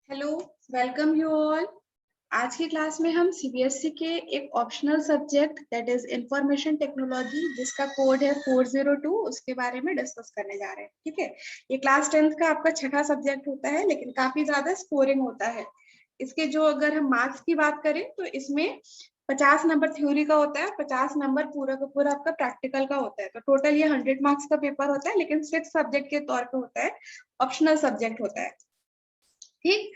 Hello, welcome you all. आज की class में हम सीबीएसई के एक optional subject that is information technology जिसका कोड है 402 उसके बारे में डिस्कस करने जा रहे हैं। ठीक है, ये क्लास 10th का आपका छठा सब्जेक्ट होता है, लेकिन काफी ज्यादा स्कोरिंग होता है। इसके जो अगर हम मार्क्स की बात करें तो इसमें 50 नंबर थ्योरी का होता है, 50 नंबर पूरा का पूरा आपका प्रैक्टिकल का होता है। तो टोटल ये 100 मार्क्स का पेपर होता है, लेकिन 6 सब्जेक्ट के तौर पे होता है, ऑप्शनल सब्जेक्ट होता है। ठीक,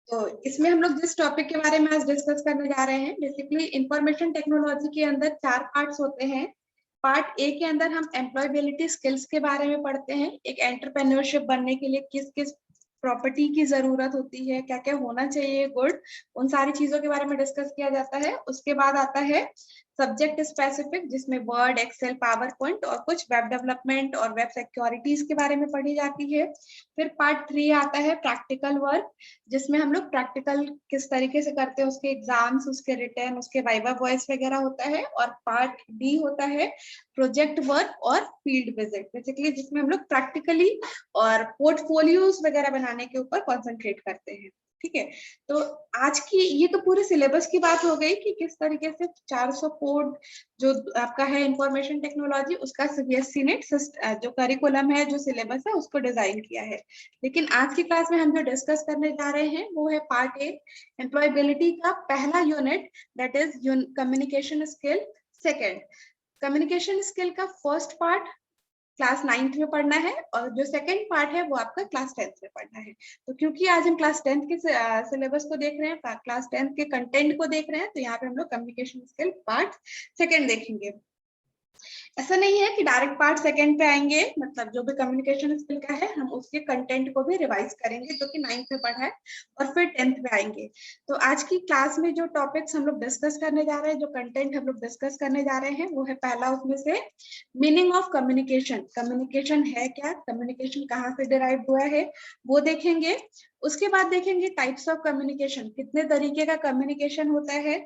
तो इसमें हम लोग जिस टॉपिक के बारे में आज डिस्कस करने जा रहे हैं, बेसिकली इंफॉर्मेशन टेक्नोलॉजी के अंदर 4 पार्ट्स होते हैं। पार्ट ए के अंदर हम एम्प्लॉयबिलिटी स्किल्स के बारे में पढ़ते हैं। एक एंटरप्रेन्योरशिप बनने के लिए किस किस प्रॉपर्टी की जरूरत होती है, क्या क्या होना चाहिए गुड, उन सारी चीजों के बारे में डिस्कस किया जाता है। उसके बाद आता है सब्जेक्ट स्पेसिफिक, जिसमें वर्ड, एक्सेल, पावर पॉइंट और कुछ वेब डेवलपमेंट और वेब सिक्योरिटीज के बारे में पढ़ी जाती है। फिर पार्ट 3 आता है प्रैक्टिकल वर्क, जिसमें हम लोग प्रैक्टिकल किस तरीके से करते हैं, उसके एग्जाम्स, उसके रिटर्न, उसके वाइवा वॉइस वगैरह होता है। और पार्ट डी होता है प्रोजेक्ट वर्क और फील्ड विजिट, बेसिकली जिसमें हम लोग प्रैक्टिकली और पोर्टफोलियोज वगैरह बनाने के ऊपर कॉन्सेंट्रेट करते हैं। ठीक है, तो आज की ये तो पूरे सिलेबस की बात हो गई कि किस तरीके से 400 कोड जो आपका है इंफॉर्मेशन टेक्नोलॉजी, उसका सीबीएसई ने जो करिकुलम है, जो सिलेबस है, उसको डिजाइन किया है। लेकिन आज की क्लास में हम जो डिस्कस करने जा रहे हैं वो है पार्ट ए, एम्प्लॉयबिलिटी का पहला unit, that is communication skill. Second, communication skill का फर्स्ट पार्ट क्लास 9th में पढ़ना है, और जो सेकंड पार्ट है वो आपका क्लास 10th में पढ़ना है। तो क्योंकि आज हम क्लास 10th के सिलेबस को देख रहे हैं, क्लास 10th के कंटेंट को देख रहे हैं, तो यहाँ पे हम लोग कम्युनिकेशन स्किल पार्ट सेकंड देखेंगे। ऐसा नहीं है कि डायरेक्ट पार्ट सेकंड पे आएंगे, मतलब जो भी कम्युनिकेशन स्किल का है हम उसके कंटेंट को भी रिवाइज करेंगे जो कि 9th में पढ़ा है, और फिर 10th में आएंगे। तो आज की क्लास में जो टॉपिक्स हम लोग डिस्कस करने जा रहे हैं, जो कंटेंट हम लोग डिस्कस करने जा रहे हैं, वो है पहला उसमें से मीनिंग ऑफ कम्युनिकेशन। कम्युनिकेशन है क्या, कम्युनिकेशन कहाँ से डिराइव हुआ है, वो देखेंगे। उसके बाद देखेंगे टाइप्स ऑफ कम्युनिकेशन, कितने तरीके का कम्युनिकेशन होता है।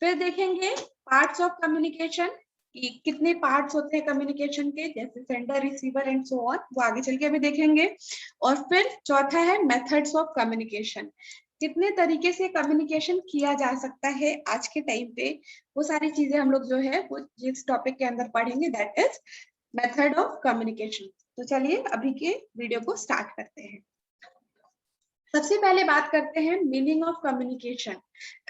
फिर देखेंगे पार्ट्स ऑफ कम्युनिकेशन, कि कितने पार्ट्स होते हैं कम्युनिकेशन के, जैसे sender, receiver and so on, वो आगे चल के भी देखेंगे। और फिर चौथा है मेथड्स ऑफ कम्युनिकेशन, कितने तरीके से कम्युनिकेशन किया जा सकता है आज के टाइम पे। वो सारी चीजें हम लोग जो है वो जिस टॉपिक के अंदर पढ़ेंगे, that is method of communication. तो चलिए अभी के वीडियो को स्टार्ट करते हैं। सबसे पहले बात करते हैं मीनिंग ऑफ कम्युनिकेशन।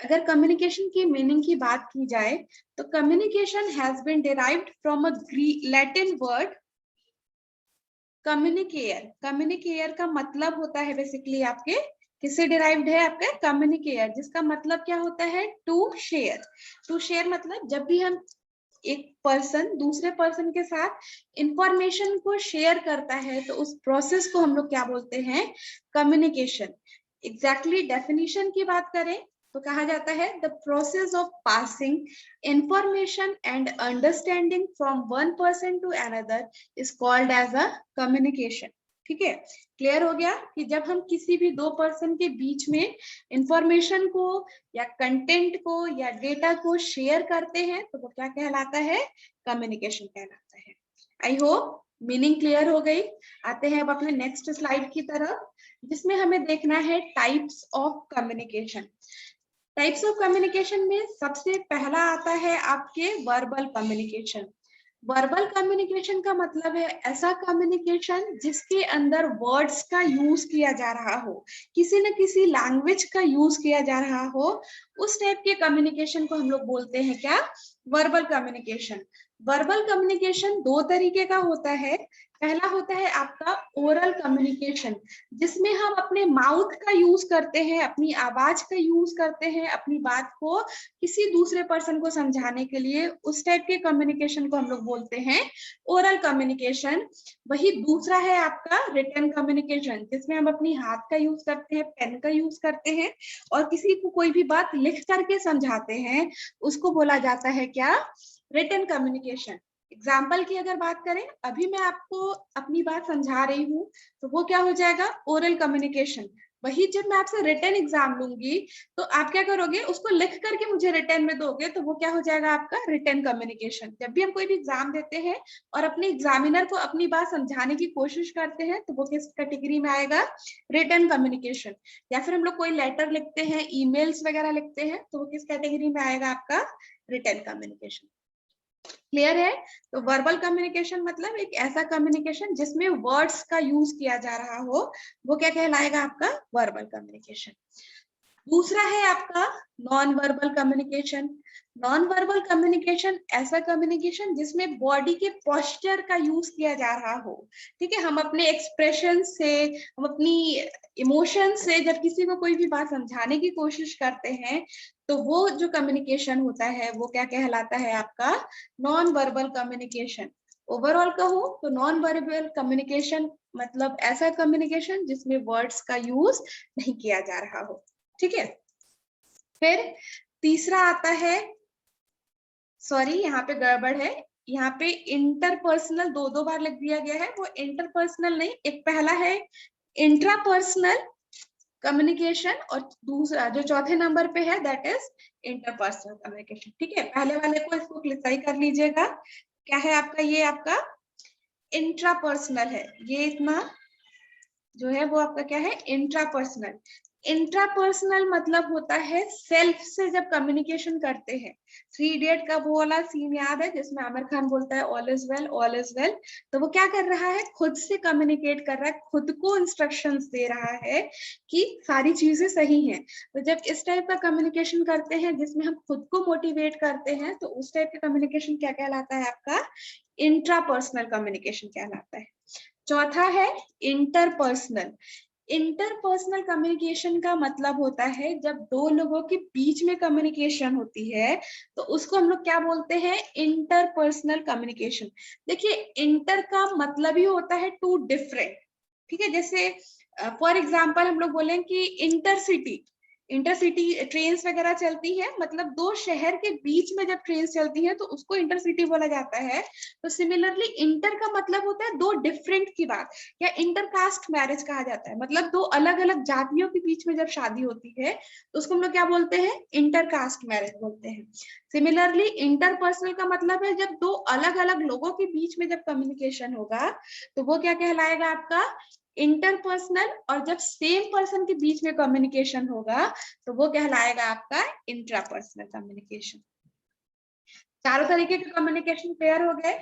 अगर कम्युनिकेशन की मीनिंग की बात की जाए तो communication has been derived from a Latin word communicare. Communicare का मतलब होता है बेसिकली आपके किससे डिराइव्ड है, आपका कम्युनिकेयर, जिसका मतलब क्या होता है, टू शेयर। टू शेयर मतलब जब भी हम एक पर्सन दूसरे पर्सन के साथ इंफॉर्मेशन को शेयर करता है, तो उस प्रोसेस को हम लोग क्या बोलते हैं, कम्युनिकेशन। एग्जैक्टली डेफिनेशन की बात करें तो कहा जाता है the process of passing information and understanding from one person to another is called as a communication. ठीक है, क्लियर हो गया कि जब हम किसी भी दो पर्सन के बीच में इंफॉर्मेशन को या कंटेंट को या डेटा को शेयर करते हैं तो वो क्या कहलाता है, कम्युनिकेशन कहलाता है। आई होप मीनिंग क्लियर हो गई। आते हैं अब अपने नेक्स्ट स्लाइड की तरफ, जिसमें हमें देखना है types of communication. Types of communication में सबसे पहला आता है आपके वर्बल कम्युनिकेशन। वर्बल कम्युनिकेशन का मतलब है ऐसा कम्युनिकेशन जिसके अंदर वर्ड्स का यूज किया जा रहा हो, किसी न किसी लैंग्वेज का यूज किया जा रहा हो, उस टाइप के कम्युनिकेशन को हम लोग बोलते हैं क्या, वर्बल कम्युनिकेशन। वर्बल कम्युनिकेशन दो तरीके का होता है। पहला होता है आपका ओरल कम्युनिकेशन, जिसमें हम अपने माउथ का यूज करते हैं, अपनी आवाज का यूज करते हैं, अपनी बात को किसी दूसरे पर्सन को समझाने के लिए। उस टाइप के कम्युनिकेशन को हम लोग बोलते हैं ओरल कम्युनिकेशन। वही दूसरा है आपका रिटन कम्युनिकेशन, जिसमें हम अपनी हाथ का यूज करते हैं, पेन का यूज करते हैं, और किसी को कोई भी बात लिख करके समझाते हैं, उसको बोला जाता है क्या, रिटन कम्युनिकेशन। एग्जाम्पल की अगर बात करें, अभी मैं आपको अपनी बात समझा रही हूँ तो वो क्या हो जाएगा, ओरल कम्युनिकेशन। वही जब मैं आपसे रिटर्न एग्जाम लूंगी तो आप क्या करोगे, उसको लिख करके मुझे रिटर्न में दोगे, तो वो क्या हो जाएगा आपका रिटर्न कम्युनिकेशन। जब भी हम कोई भी एग्जाम देते हैं और अपने एग्जामिनर को अपनी बात समझाने की कोशिश करते हैं तो वो किस कैटेगरी में आएगा, रिटर्न कम्युनिकेशन। या फिर हम लोग कोई लेटर लिखते हैं, ईमेल्स वगैरह लिखते हैं, तो वो किस कैटेगरी में आएगा आपका, रिटर्न कम्युनिकेशन। क्लियर है? तो वर्बल कम्युनिकेशन मतलब एक ऐसा कम्युनिकेशन जिसमें वर्ड्स का यूज किया जा रहा हो, वो क्या कहलाएगा आपका, वर्बल कम्युनिकेशन। दूसरा है आपका non verbal communication. Non verbal communication ऐसा कम्युनिकेशन जिसमें बॉडी के पोस्चर का यूज किया जा रहा हो। ठीक है, हम अपने एक्सप्रेशन से, हम अपनी इमोशन से जब किसी को कोई भी बात समझाने की कोशिश करते हैं तो वो जो कम्युनिकेशन होता है वो क्या कहलाता है आपका, नॉन वर्बल कम्युनिकेशन। ओवरऑल कहूं तो नॉन वर्बल कम्युनिकेशन मतलब ऐसा कम्युनिकेशन जिसमें वर्ड्स का यूज नहीं किया जा रहा हो। ठीक है, फिर तीसरा आता है, सॉरी यहाँ पे गड़बड़ है, यहाँ पे इंटरपर्सनल दो बार लिख दिया गया है, वो इंटरपर्सनल नहीं, एक पहला है इंट्रापर्सनल कम्युनिकेशन और दूसरा जो चौथे नंबर पे है दैट इज इंटरपर्सनल कम्युनिकेशन। ठीक है, पहले वाले को इसको सही कर लीजिएगा, क्या है आपका, ये आपका इंट्रापर्सनल है, ये इतना जो है वो आपका क्या है, इंट्रापर्सनल। इंट्रापर्सनल मतलब होता है सेल्फ से जब कम्युनिकेशन करते हैं। 3 इडियट का वो वाला सीन याद है जिसमें आमिर खान बोलता है all is well, all is well. तो वो क्या कर रहा है, खुद से कम्युनिकेट कर रहा है, खुद को इंस्ट्रक्शंस दे रहा है कि सारी चीजें सही हैं। तो जब इस टाइप का कम्युनिकेशन करते हैं जिसमें हम खुद को मोटिवेट करते हैं तो उस टाइप का कम्युनिकेशन क्या कहलाता है आपका, इंट्रापर्सनल कम्युनिकेशन कहलाता है। चौथा है इंटरपर्सनल। इंटरपर्सनल कम्युनिकेशन का मतलब होता है जब दो लोगों के बीच में कम्युनिकेशन होती है तो उसको हम लोग क्या बोलते हैं, इंटरपर्सनल कम्युनिकेशन। देखिए इंटर का मतलब ही होता है टू डिफरेंट। ठीक है, जैसे फॉर एग्जांपल हम लोग बोलें कि इंटरसिटी, इंटरसिटी ट्रेन्स वगैरह चलती है, मतलब दो शहर के बीच में जब ट्रेन चलती है तो उसको इंटरसिटी बोला जाता है। तो सिमिलरली इंटर का मतलब होता है दो डिफरेंट की बात, या इंटरकास्ट मैरिज कहा जाता है, मतलब दो अलग अलग जातियों के बीच में जब शादी होती है तो उसको हम लोग क्या बोलते हैं, इंटरकास्ट मैरिज बोलते हैं। सिमिलरली इंटरपर्सनल का मतलब है जब दो अलग अलग लोगों के बीच में जब कम्युनिकेशन होगा तो वो क्या कहलाएगा आपका, इंटरपर्सनल। और जब सेम पर्सन के बीच में कम्युनिकेशन होगा तो वो कहलाएगा आपका इंट्रापर्सनल कम्युनिकेशन। चारों तरीके के कम्युनिकेशन क्लियर हो गए।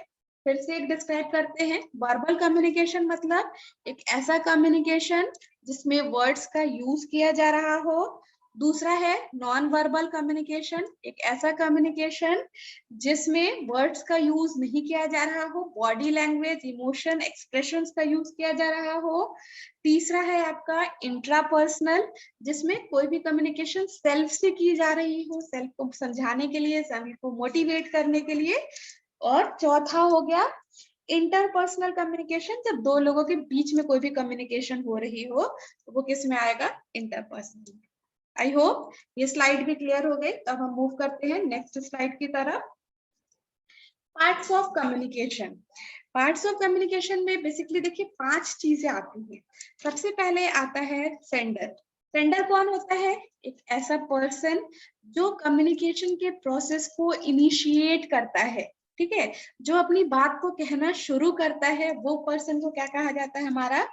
फिर से एक डिस्क्राइब करते हैं। वर्बल कम्युनिकेशन मतलब एक ऐसा कम्युनिकेशन जिसमें वर्ड्स का यूज किया जा रहा हो। दूसरा है नॉन वर्बल कम्युनिकेशन, एक ऐसा कम्युनिकेशन जिसमें वर्ड्स का यूज नहीं किया जा रहा हो, बॉडी लैंग्वेज, इमोशन, एक्सप्रेशंस का यूज किया जा रहा हो। तीसरा है आपका इंट्रापर्सनल, जिसमें कोई भी कम्युनिकेशन सेल्फ से की जा रही हो, सेल्फ को समझाने के लिए, सेल्फ को मोटिवेट करने के लिए। और चौथा हो गया इंटरपर्सनल कम्युनिकेशन, जब दो लोगों के बीच में कोई भी कम्युनिकेशन हो रही हो तो वो किस में आएगा, इंटरपर्सनल। आई होप ये स्लाइड भी क्लियर हो गई। अब हम मूव करते हैं नेक्स्ट स्लाइड की तरफ। Parts of communication. Parts of communication में बेसिकली देखिए 5 चीजें आती हैं। सबसे पहले आता है सेंडर। सेंडर कौन होता है, एक ऐसा पर्सन जो कम्युनिकेशन के प्रोसेस को इनिशिएट करता है। ठीक है, जो अपनी बात को कहना शुरू करता है वो पर्सन को क्या कहा जाता है, हमारा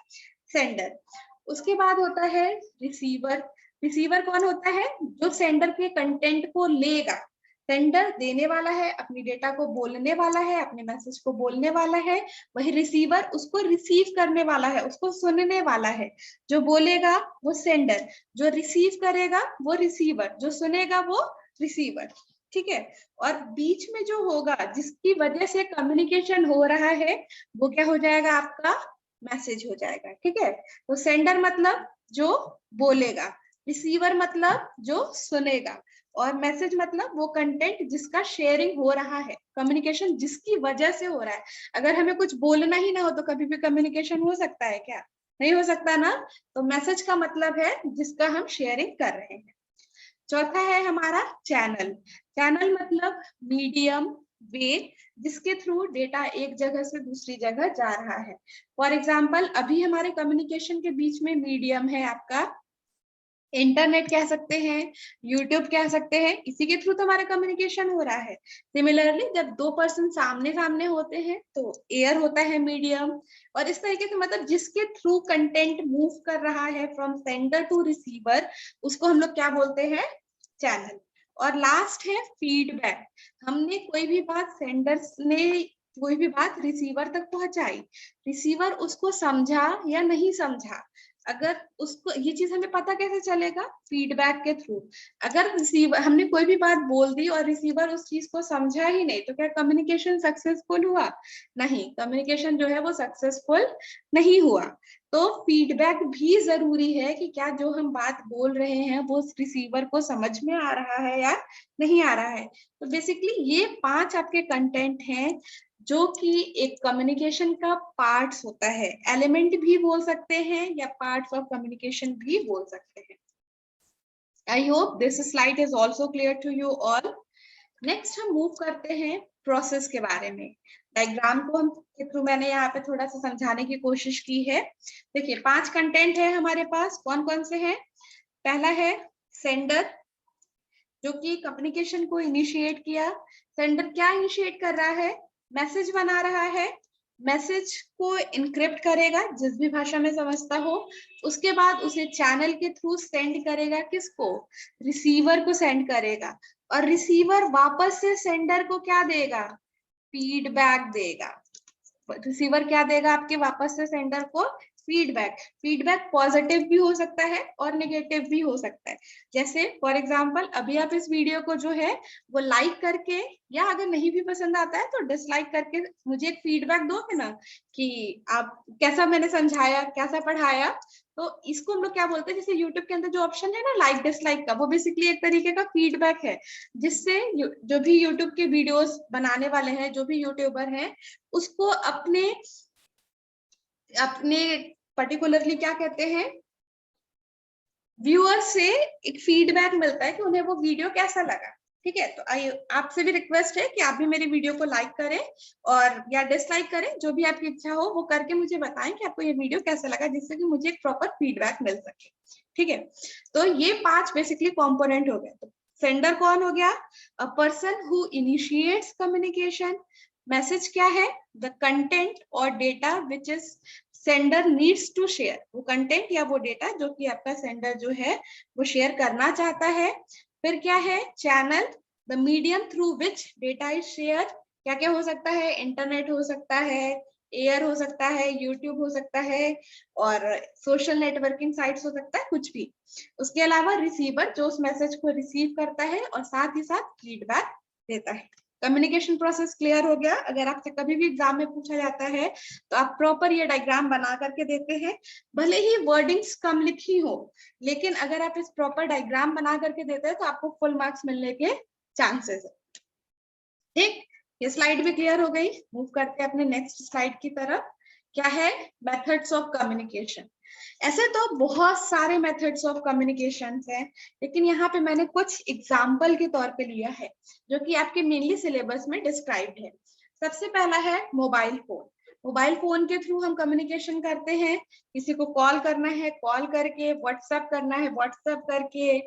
सेंडर। उसके बाद होता है रिसीवर। रिसीवर कौन होता है, जो सेंडर के कंटेंट को लेगा। सेंडर देने वाला है, अपनी डेटा को बोलने वाला है, अपने मैसेज को बोलने वाला है। वही रिसीवर उसको रिसीव करने वाला है, उसको सुनने वाला है। जो बोलेगा वो सेंडर, जो रिसीव करेगा वो रिसीवर, जो सुनेगा वो रिसीवर। ठीक है, और बीच में जो होगा जिसकी वजह से कम्युनिकेशन हो रहा है वो क्या हो जाएगा, आपका मैसेज हो जाएगा। ठीक है, तो सेंडर मतलब जो बोलेगा, रिसीवर मतलब जो सुनेगा, और मैसेज मतलब वो कंटेंट जिसका शेयरिंग हो रहा है, कम्युनिकेशन जिसकी वजह से हो रहा है। अगर हमें कुछ बोलना ही ना हो तो कभी भी कम्युनिकेशन हो सकता है क्या, नहीं हो सकता ना। तो मैसेज का मतलब है जिसका हम शेयरिंग कर रहे हैं। चौथा है हमारा चैनल। चैनल मतलब मीडियम, वे जिसके थ्रू डेटा एक जगह से दूसरी जगह जा रहा है। फॉर एग्जाम्पल अभी हमारे कम्युनिकेशन के बीच में मीडियम है आपका इंटरनेट कह सकते हैं, यूट्यूब कह सकते हैं, इसी के थ्रू तो हमारा कम्युनिकेशन हो रहा है। सिमिलरली जब दो पर्सन सामने सामने होते हैं तो एयर होता है मीडियम, और इस तरीके से मतलब जिसके थ्रू कंटेंट मूव कर रहा है फ्रॉम सेंडर टू रिसीवर, उसको हम लोग क्या बोलते हैं, चैनल। और लास्ट है फीडबैक। हमने कोई भी बात, सेंडर्स ने कोई भी बात रिसीवर तक पहुंचाई, रिसीवर उसको समझा या नहीं समझा, अगर उसको ये चीज हमें पता कैसे चलेगा, फीडबैक के थ्रू। अगर रिसीवर, हमने कोई भी बात बोल दी और रिसीवर उस चीज को समझा ही नहीं, तो क्या कम्युनिकेशन सक्सेसफुल हुआ? नहीं, कम्युनिकेशन जो है वो सक्सेसफुल नहीं हुआ। तो फीडबैक भी जरूरी है कि क्या जो हम बात बोल रहे हैं वो रिसीवर को समझ में आ रहा है या नहीं आ रहा है। तो बेसिकली ये 5 आपके कंटेंट हैं जो कि एक कम्युनिकेशन का पार्ट्स होता है, एलिमेंट भी बोल सकते हैं या पार्ट्स ऑफ कम्युनिकेशन भी बोल सकते हैं। I hope this slide is also clear to you all. Next हम मूव करते हैं प्रोसेस के बारे में। डायग्राम को हम के थ्रू मैंने यहाँ पे थोड़ा सा समझाने की कोशिश की है। देखिए 5 कंटेंट है हमारे पास, कौन कौन से हैं? पहला है सेंडर, जो कि कम्युनिकेशन को इनिशिएट किया। सेंडर क्या इनिशिएट कर रहा है? मैसेज बना रहा है, मैसेज को इनक्रिप्ट करेगा जिस भी भाषा में समझता हो, उसके बाद उसे चैनल के थ्रू सेंड करेगा, किसको? रिसीवर को सेंड करेगा, और रिसीवर वापस से सेंडर को क्या देगा? फीडबैक देगा। रिसीवर क्या देगा आपके वापस से सेंडर को? फीडबैक। फीडबैक पॉजिटिव भी हो सकता है और नेगेटिव भी हो सकता है। जैसे फॉर एग्जांपल अभी आप इस वीडियो को जो है वो लाइक करके, या अगर नहीं भी पसंद आता है तो डिसलाइक करके मुझे एक फीडबैक दोगे ना कि आप कैसा मैंने समझाया, कैसा पढ़ाया। तो इसको हम लोग क्या बोलते हैं, जैसे यूट्यूब के अंदर जो ऑप्शन है ना लाइक डिसलाइक का, वो बेसिकली एक तरीके का फीडबैक है, जिससे जो भी यूट्यूब के वीडियोस बनाने वाले हैं, जो भी यूट्यूबर हैं, उसको अपने अपने पर्टिकुलरली क्या कहते हैं, व्यूअर से एक फीडबैक मिलता है कि उन्हें वो वीडियो कैसा लगा। ठीक है, तो आपसे भी रिक्वेस्ट है कि आप भी मेरी वीडियो को लाइक करें और या डिसलाइक करें, जो भी आपकी इच्छा हो वो करके मुझे बताएं कि आपको ये वीडियो कैसा लगा, जिससे कि मुझे एक प्रॉपर फीडबैक मिल सके। ठीक है, तो ये 5 बेसिकली कंपोनेंट हो गए। तो सेंडर कौन हो गया? A person who initiates communication. Message क्या है? द कंटेंट और data which is sender needs to share, वो कंटेंट या वो डेटा जो कि आपका सेंडर जो है वो शेयर करना चाहता है। फिर क्या है? Channel, the medium through which data is share. क्या क्या हो सकता है? इंटरनेट हो सकता है, एयर हो सकता है, यूट्यूब हो सकता है, और सोशल नेटवर्किंग साइट्स हो सकता है, कुछ भी। उसके अलावा रिसीवर जो उस मैसेज को रिसीव करता है और साथ ही साथ फीडबैक देता है। कम्युनिकेशन प्रोसेस क्लियर हो गया? अगर आपसे कभी भी एग्जाम में पूछा जाता है तो आप प्रॉपर ये डायग्राम बना करके देते हैं, भले ही वर्डिंग्स कम लिखी हो, लेकिन अगर आप इस प्रॉपर डायग्राम बना करके देते हैं तो आपको फुल मार्क्स मिलने के चांसेस है। ठीक, ये स्लाइड भी क्लियर हो गई। मूव करते हैं अपने नेक्स्ट स्लाइड की तरफ। क्या है? Methods of communication. ऐसे तो बहुत सारे मेथड्स ऑफ कम्युनिकेशन हैं, लेकिन यहाँ पे मैंने कुछ एग्जाम्पल के तौर पे लिया है जो कि आपके मेनली सिलेबस में डिस्क्राइब्ड है। सबसे पहला है मोबाइल फोन। मोबाइल फोन के थ्रू हम कम्युनिकेशन करते हैं, किसी को कॉल करना है कॉल करके, व्हाट्सएप करना है व्हाट्सएप करके,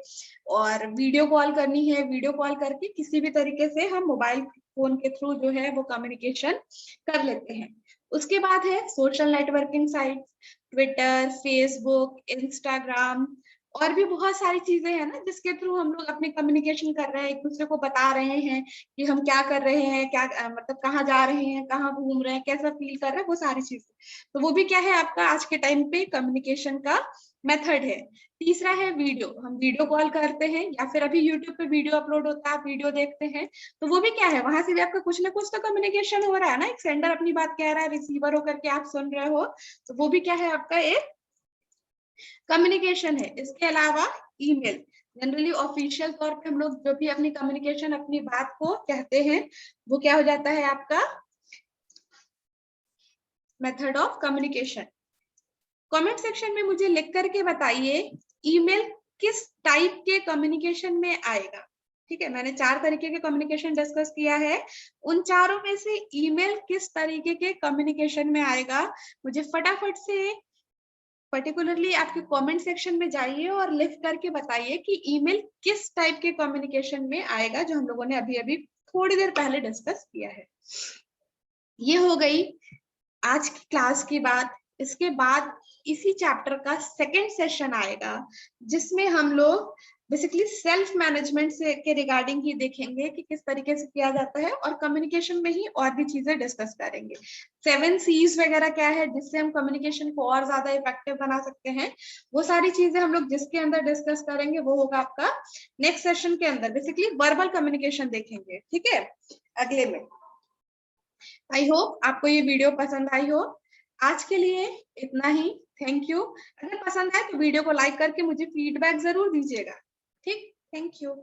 और वीडियो कॉल करनी है वीडियो कॉल करके, किसी भी तरीके से हम मोबाइल फोन के थ्रू जो है वो कम्युनिकेशन कर लेते हैं। उसके बाद है social networking sites, Twitter, Facebook, Instagram, और भी बहुत सारी चीजें हैं ना जिसके थ्रू हम लोग अपने कम्युनिकेशन कर रहे हैं, एक दूसरे को बता रहे हैं कि हम क्या कर रहे हैं, क्या मतलब कहाँ जा रहे हैं, कहाँ घूम रहे हैं, कैसा फील कर रहे हैं, वो सारी चीजें। तो वो भी क्या है आपका आज के टाइम पे कम्युनिकेशन का मेथड है। तीसरा है वीडियो। हम वीडियो कॉल करते हैं या फिर अभी यूट्यूब पे वीडियो अपलोड होता है, आप वीडियो देखते हैं, तो वो भी क्या है, वहां से भी आपका कुछ ना कुछ तो कम्युनिकेशन हो रहा है ना, एक सेंडर अपनी बात कह रहा है, रिसीवर होकर के आप सुन रहे हो, तो वो भी क्या है आपका एक कम्युनिकेशन है। इसके अलावा ईमेल, जनरली ऑफिशियल तौर पे हम लोग जो भी अपनी कम्युनिकेशन, अपनी बात को कहते हैं, वो क्या हो जाता है आपका method of communication. Comment section में मुझे लिख करके बताइए ईमेल किस टाइप के कम्युनिकेशन में आएगा। ठीक है, मैंने 4 तरीके के कम्युनिकेशन डिस्कस किया है, उन चारों में से ईमेल किस तरीके के कम्युनिकेशन में आएगा, मुझे फटाफट से पर्टिकुलरली आपके कमेंट सेक्शन में जाइए और लिख करके बताइए कि ईमेल किस टाइप के कम्युनिकेशन में आएगा, जो हम लोगों ने अभी अभी थोड़ी देर पहले डिस्कस किया है। ये हो गई आज की क्लास की बात। इसके बाद इसी चैप्टर का सेकंड सेशन आएगा, जिसमें हम लोग बेसिकली सेल्फ मैनेजमेंट से के रिगार्डिंग ही देखेंगे कि किस तरीके से किया जाता है, और कम्युनिकेशन में ही और भी चीजें डिस्कस करेंगे। 7 C's वगैरह क्या है जिससे हम कम्युनिकेशन को और ज्यादा इफेक्टिव बना सकते हैं, वो सारी चीजें हम लोग जिसके अंदर डिस्कस करेंगे वो होगा आपका नेक्स्ट सेशन के अंदर। बेसिकली वर्बल कम्युनिकेशन देखेंगे, ठीक है, अगले में। आई होप आपको ये वीडियो पसंद आई हो। आज के लिए इतना ही। Thank you. अगर पसंद आए तो वीडियो को लाइक करके मुझे फीडबैक जरूर दीजिएगा। ठीक, थैंक यू।